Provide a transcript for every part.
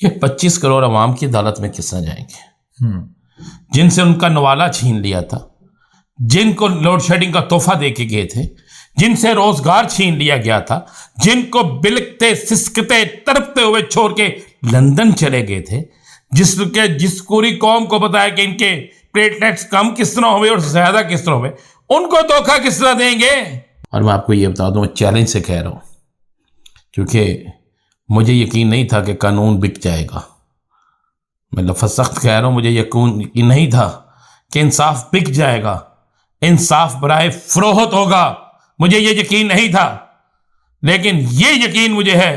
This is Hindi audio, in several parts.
ये 25 करोड़ अवाम की अदालत में किस तरह जाएंगे जिनसे उनका नवाला छीन लिया था, जिनको लोड शेडिंग का तोहफा दे के गए थे, जिनसे रोजगार छीन लिया गया था, जिनको बिलकते सिसकते तड़पते हुए छोड़ के लंदन चले गए थे, जिस पूरी कौम को बताया कि इनके प्लेटलेट्स कम किस तरह हुए और ज्यादा किस तरह हुए, उनको धोखा किस तरह देंगे। और मैं आपको ये बता दूं, मैं चैलेंज से कह रहा हूं, क्योंकि मुझे यकीन नहीं था कि कानून बिक जाएगा। मैं लफ्ज़ सख्त कह रहा हूं, मुझे यकीन नहीं था कि इंसाफ बिक जाएगा, इंसाफ बराए फरोहत होगा, मुझे ये यकीन नहीं था। लेकिन ये यकीन मुझे है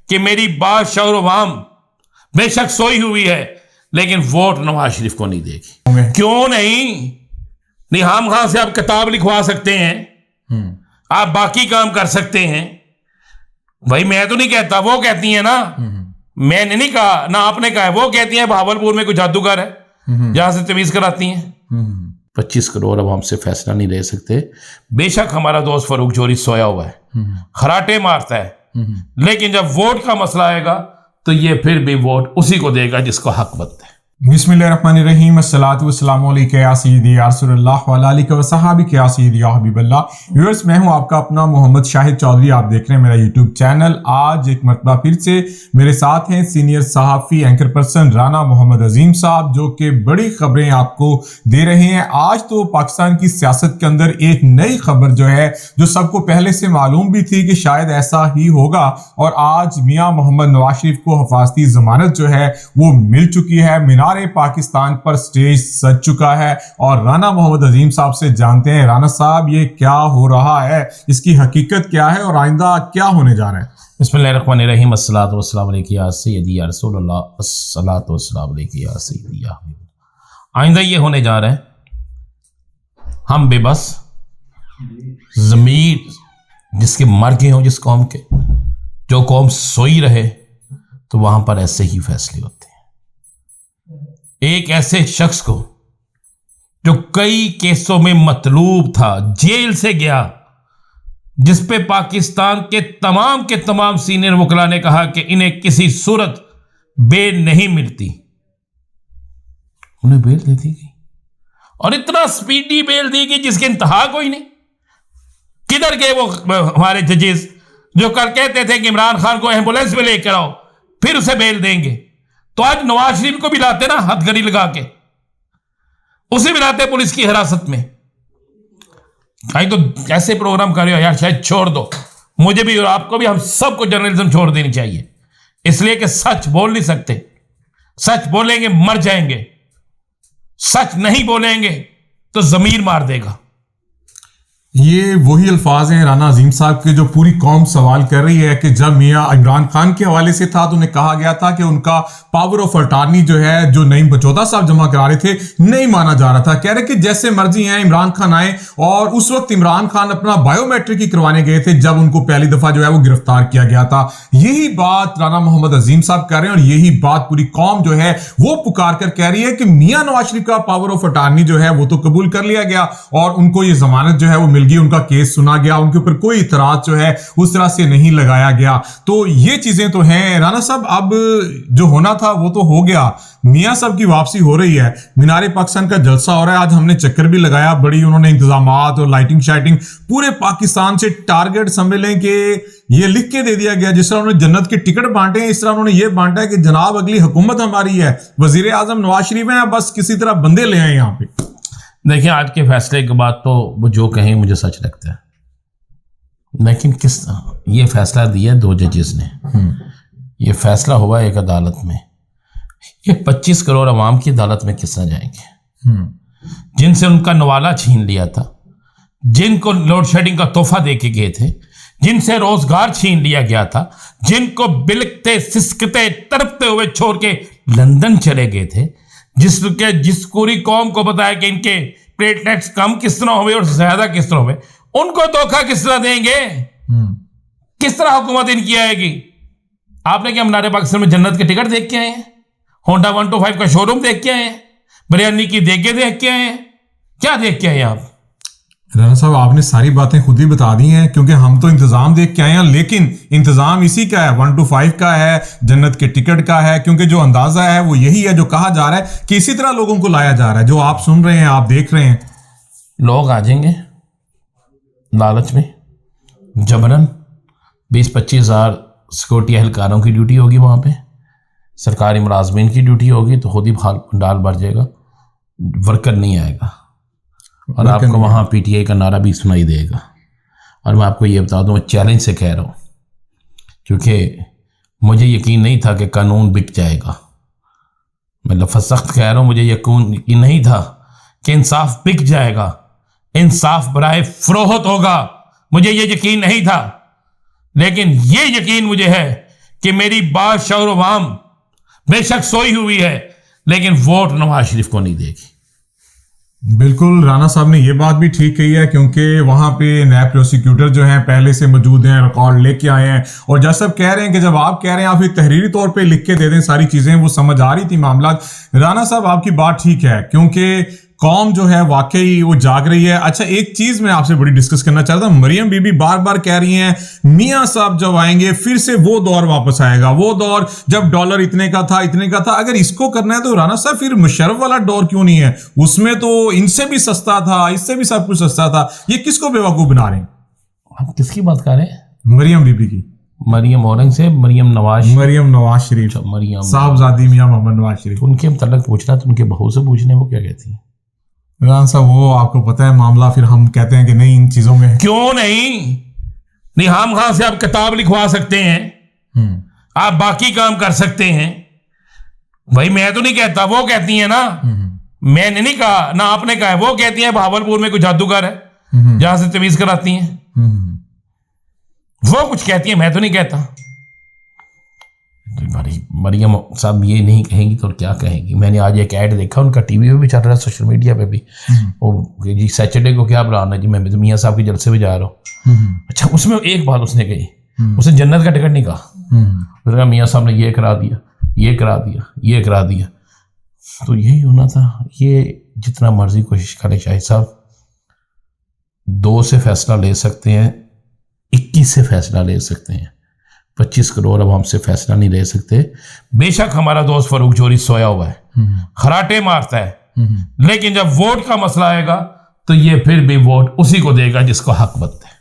कि मेरी बादशाह अवाम बेशक सोई हुई है, लेकिन वोट नवाज शरीफ को नहीं देगी। क्यों नहीं हम खां से आप किताब लिखवा सकते हैं, आप बाकी काम कर सकते हैं। भाई मैं तो नहीं कहता, वो कहती है ना, मैंने नहीं कहा ना आपने कहा है, वो कहती है भावलपुर में कोई जादूगर है जहां से तमीज कराती हैं। 25 करोड़ अब हमसे फैसला नहीं ले सकते। बेशक हमारा दोस्त फरूक जोरी सोया हुआ है, खराटे मारता है, लेकिन जब वोट का मसला आएगा तो ये फिर भी वोट उसी को देगा जिसको हक बनता है। बिस्मिल्लाहिर्रहमानिर्रहीम, अस्सलातु वस्सलामु अलैका या सय्यदी या रसूलल्लाह व अला आलिका व सहाबिका या सय्यदी या हबीबल्लाह। व्यूअर्स, मैं हूं आपका अपना मोहम्मद शाहिद चौधरी, आप देख रहे हैं मेरा यूट्यूब चैनल। आज एक मरतबा फिर से मेरे साथ हैं सीनियर सहाफ़ी एंकर पर्सन राना मोहम्मद अजीम साहब, जो कि बड़ी खबरें आपको दे रहे हैं। आज तो पाकिस्तान की सियासत के अंदर एक नई खबर जो है, जो सबको पहले से मालूम भी थी कि शायद ऐसा ही होगा, और आज मियां मोहम्मद नवाज शरीफ को हिफाजती जमानत जो है वो मिल चुकी है। मीनार पाकिस्तान पर स्टेज सज चुका है और राना मोहम्मद अजीम साहब से जानते हैं, राना साहब ये क्या हो रहा है, इसकी हकीकत क्या है और आइंदा क्या होने जा रहा है। बिस्मिल्लाहिर्रहमानिर्रहीम, अस्सलातु वस्सलामु अलैका या सय्यदी या रसूलल्लाह, अस्सलातु वस्सलामु अलैका या सय्यदी या हबीबल्लाह। आइंदा ये होने जा रहा है, हम बेबस ज़मीर जिसके मर गए हों, जिस कौम के, जो कौम सोई रहे, तो वहां पर ऐसे ही फैसले होते हैं। एक ऐसे शख्स को जो कई केसों में मतलूब था, जेल से गया, जिस पे पाकिस्तान के तमाम सीनियर वकला ने कहा कि इन्हें किसी सूरत बेल नहीं मिलती, उन्हें बेल दे दी गई, और इतना स्पीडी बेल दी गई जिसकी इंतहा कोई नहीं। किधर गए वो हमारे जजेस जो कल कहते थे कि इमरान खान को एम्बुलेंस में लेकर आओ फिर उसे बेल देंगे? तो आज नवाज शरीफ को भी लाते ना हथकड़ी लगा के, उसे भी लाते पुलिस की हिरासत में। कहीं तो ऐसे प्रोग्राम कर रहे हो यार, शायद छोड़ दो, मुझे भी और आपको भी, हम सबको जर्नलिज्म छोड़ देनी चाहिए, इसलिए कि सच बोल नहीं सकते। सच बोलेंगे मर जाएंगे, सच नहीं बोलेंगे तो जमीर मार देगा। ये वही अल्फाज हैं राना अजीम साहब के जो पूरी कौम सवाल कर रही है कि जब मियां इमरान खान के हवाले से था तो उन्हें कहा गया था कि उनका पावर ऑफ अटॉर्नी जो है, जो नईम बचौदा साहब जमा करा रहे थे, नहीं माना जा रहा था। कह रहे कि जैसे मर्जी हैं इमरान खान आए, और उस वक्त इमरान खान अपना बायोमेट्रिक ही करवाने गए थे जब उनको पहली दफा जो है वो गिरफ्तार किया गया था। यही बात राना मोहम्मद अजीम साहब कर रहे हैं, और यही बात पूरी कौम जो है वो पुकार कर कह रही है कि मियां नवाज शरीफ का पावर ऑफ अटॉर्नी जो है वो तो कबूल कर लिया गया और उनको ये जमानत जो है वो मिल गई, उनका केस सुना गया, उनके ऊपर कोई इतराज जो है उस तरह से नहीं लगाया गया। तो ये चीजें तो हैं राना साहब, अब जो होना था वो तो हो गया। मियां साहब की वापसी हो रही है, मीनार पाकिस्तान का जलसा हो रहा है। आज हमने चक्कर भी लगाया, बड़ी उन्होंने इंतजामात और लाइटिंग शाइटिंग पूरे पाकिस्तान से टारगेट समझ कि ये लिख के दे दिया गया। जिस तरह उन्होंने जन्नत के टिकट बांटे हैं, इस तरह उन्होंने ये बांटा है कि जनाब अगली हुकूमत हमारी है, वजीर आजम नवाज शरीफ है, बस किसी तरह बंदे ले आए यहाँ पे। देखिए, आज के फैसले के बाद तो वो जो कहें मुझे सच लगता है, लेकिन ये फैसला दिया 2 जजेस ने, ये फैसला हुआ एक अदालत में। ये 25 करोड़ अवाम की अदालत में किस तरह जाएंगे जिनसे उनका नवाला छीन लिया था, जिनको लोड शेडिंग का तोहफा दे के गए थे, जिनसे रोजगार छीन लिया गया था, जिनको बिलकते सिसकते तड़पते हुए छोड़ के लंदन चले गए थे, जिस पूरी कौम को बताया कि इनके प्लेटलेट्स कम किस तरह हुए और ज्यादा किस तरह हुए, उनको धोखा किस तरह देंगे? किस तरह हुकूमत इनकी आएगी? आपने क्या मीनार पाकिस्तान में जन्नत के टिकट देख के आए हैं? होंडा 125 का शोरूम देख के आए हैं? बिरयानी की देगे देख के आए हैं? क्या देख के आए आप? राना साहब, आपने सारी बातें खुद ही बता दी हैं, क्योंकि हम तो इंतजाम देख के आए हैं, लेकिन इंतजाम इसी का है, 1 to 5 का है, जन्नत के टिकट का है, क्योंकि जो अंदाजा है वो यही है, जो कहा जा रहा है कि इसी तरह लोगों को लाया जा रहा है, जो आप सुन रहे हैं, आप देख रहे हैं। लोग आ जाएंगे लालच में, जबरन 20-25 हज़ार सिक्योरिटी एहलकारों की ड्यूटी होगी वहाँ पे, सरकारी मुलाजमीन की ड्यूटी होगी, तो खुद ही पंडाल भर जाएगा, वर्कर नहीं आएगा और आपको वहाँ पीटीआई का नारा भी सुनाई देगा। और मैं आपको ये बता दूँ, मैं चैलेंज से कह रहा हूँ, क्योंकि मुझे यकीन नहीं था कि कानून बिक जाएगा। मैं लफ्ज़ सख्त कह रहा हूँ, मुझे यकीन नहीं था कि इंसाफ बिक जाएगा, इंसाफ बराए फरोख्त होगा, मुझे ये यकीन नहीं था। लेकिन ये यकीन मुझे है कि मेरी बादशाह और अवाम बेशक सोई हुई है, लेकिन वोट नवाज शरीफ को नहीं देगी। बिल्कुल, राना साहब ने ये बात भी ठीक कही है, क्योंकि वहां पे नैब प्रोसिक्यूटर जो हैं पहले से मौजूद हैं, रिकॉर्ड लेके आए हैं, और जब सब कह रहे हैं कि जब आप कह रहे हैं आप फिर तहरीरी तौर पे लिख के दे दें सारी चीजें, वो समझ आ रही थी मामला। राना साहब, आपकी बात ठीक है, क्योंकि कौम जो है वाकई वो जाग रही है। अच्छा, एक चीज मैं आपसे बड़ी डिस्कस करना चाहता हूं, मरियम बीबी बार बार कह रही हैं मियां साहब जब आएंगे फिर से वो दौर वापस आएगा, वो दौर जब डॉलर इतने का था, इतने का था। अगर इसको करना है तो राना साहब फिर मुशर्रफ वाला दौर क्यों नहीं है? उसमें तो इनसे भी सस्ता था, इससे भी सब कुछ सस्ता था। ये किसको बेवकूफ बना रहे हैं? आप किसकी बात कर रहे हैं? मरियम बीबी की। मरियम औरंगजेब, मरियम नवाज शरीफ, मरियम साहबजादी मियां मोहम्मद नवाज शरीफ। उनके मतलब पूछना तो उनके बहू से पूछने, वो क्या कहती है? राना साहब, वो आपको पता है मामला, फिर हम कहते हैं कि नहीं इन चीजों में। क्यों नहीं हम कहां से आप किताब लिखवा सकते हैं, आप बाकी काम कर सकते हैं। भाई मैं तो नहीं कहता, वो कहती है ना, मैंने नहीं कहा ना, आपने कहा है। वो कहती है भावलपुर में कोई जादूगर है जहां से तमीज कराती हैं, वो कुछ कहती है, मैं तो नहीं कहता। मरियम साहब ये नहीं कहेंगी तो क्या कहेंगी? मैंने आज एक ऐड देखा उनका, टीवी पे भी चल रहा है, सोशल मीडिया पे भी। वो जी सैटरडे को क्या बुलाना जी, मैं मियां साहब के जलसे में जा रहा हूँ। अच्छा, उसमें एक बात उसने कही, उसने जन्नत का टिकट नहीं कहा, उसने कहा मियां साहब ने ये करा दिया, ये करा दिया, ये करा दिया। तो यही होना था। ये जितना मर्जी कोशिश करें शाहिद साहब, 2 से फैसला ले सकते हैं, 21 से फैसला ले सकते हैं, 25 करोड़ अब हमसे फैसला नहीं ले सकते। बेशक हमारा दोस्त फरूक जोरी सोया हुआ है, खराटे मारता है, लेकिन जब वोट का मसला आएगा तो ये फिर भी वोट उसी को देगा जिसको हक बनता है।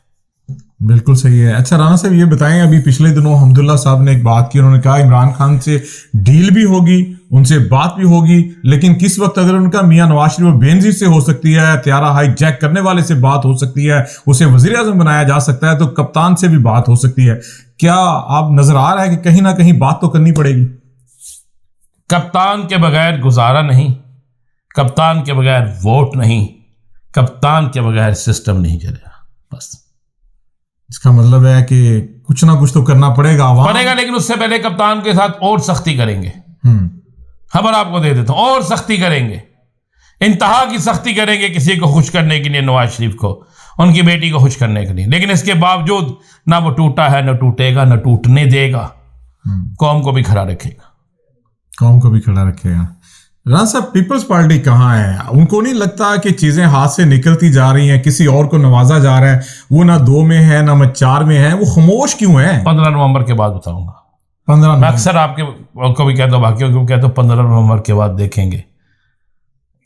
बिल्कुल सही है। अच्छा राना साहब, ये बताएं, अभी पिछले दिनों हमदुल्ला साहब ने एक बात की, उन्होंने कहा इमरान खान से डील भी होगी, उनसे बात भी होगी, लेकिन किस वक्त अगर उनका मियां नवाज शरीफ बेनजीर से हो सकती है, त्यारा हाई जैक करने वाले से बात हो सकती है, उसे वजीर आजम बनाया जा सकता है, तो कप्तान से भी बात हो सकती है। क्या आप नजर आ रहा है कि कहीं ना कहीं बात तो करनी पड़ेगी? कप्तान के बगैर गुजारा नहीं, कप्तान के बगैर वोट नहीं, कप्तान के बगैर सिस्टम नहीं चलेगा। बस इसका मतलब है कि कुछ ना कुछ तो करना पड़ेगा, लेकिन उससे पहले कप्तान के साथ और सख्ती करेंगे। खबर आपको दे देता हूं, और सख्ती करेंगे, इंतहा की सख्ती करेंगे किसी को खुश करने के लिए, नवाज शरीफ को, उनकी बेटी को खुश करने के लिए। लेकिन इसके बावजूद ना वो टूटा है, ना टूटेगा, ना टूटने देगा, कौम को भी खड़ा रखेगा, कौम को भी खड़ा रखेगा। राना साहब, पीपल्स पार्टी कहाँ है? उनको नहीं लगता कि चीजें हाथ से निकलती जा रही हैं, किसी और को नवाजा जा रहा है, वो ना 2 में है ना 4 में है, वो खामोश क्यों है? 15 नवंबर के बाद बताऊंगा। 15 मैं अक्सर आपके को भी कहता हूँ, बाकियों को भी कहता हूँ, 15 नवंबर के बाद देखेंगे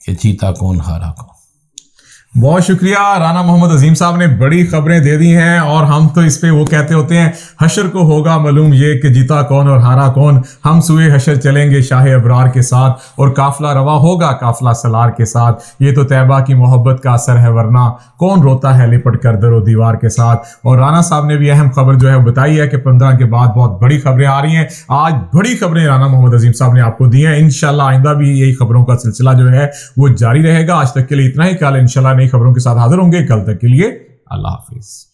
कि जीता कौन हारा कौन। बहुत शुक्रिया। राना मोहम्मद अजीम साहब ने बड़ी खबरें दे दी हैं, और हम तो इस पे वो कहते होते हैं, हशर को होगा मालूम ये कि जीता कौन और हारा कौन। हम सुए हशर चलेंगे शाह अबरार के साथ, और काफिला रवा होगा काफिला सलार के साथ। ये तो तैयबा की मोहब्बत का असर है, वरना कौन रोता है लिपट कर दरो दीवार के साथ। और राना साहब ने भी अहम खबर जो है बताई है कि 15 के बाद बहुत बड़ी खबरें आ रही हैं। आज बड़ी खबरें राना मोहम्मद अजीम साहब ने आपको दी हैं। इंशाल्लाह आइंदा भी यही खबरों का सिलसिला जो है वो जारी रहेगा। आज तक के लिए इतना ही, कल इंशाल्लाह खबरों के साथ हाजिर होंगे। कल तक के लिए अल्लाह हाफिज।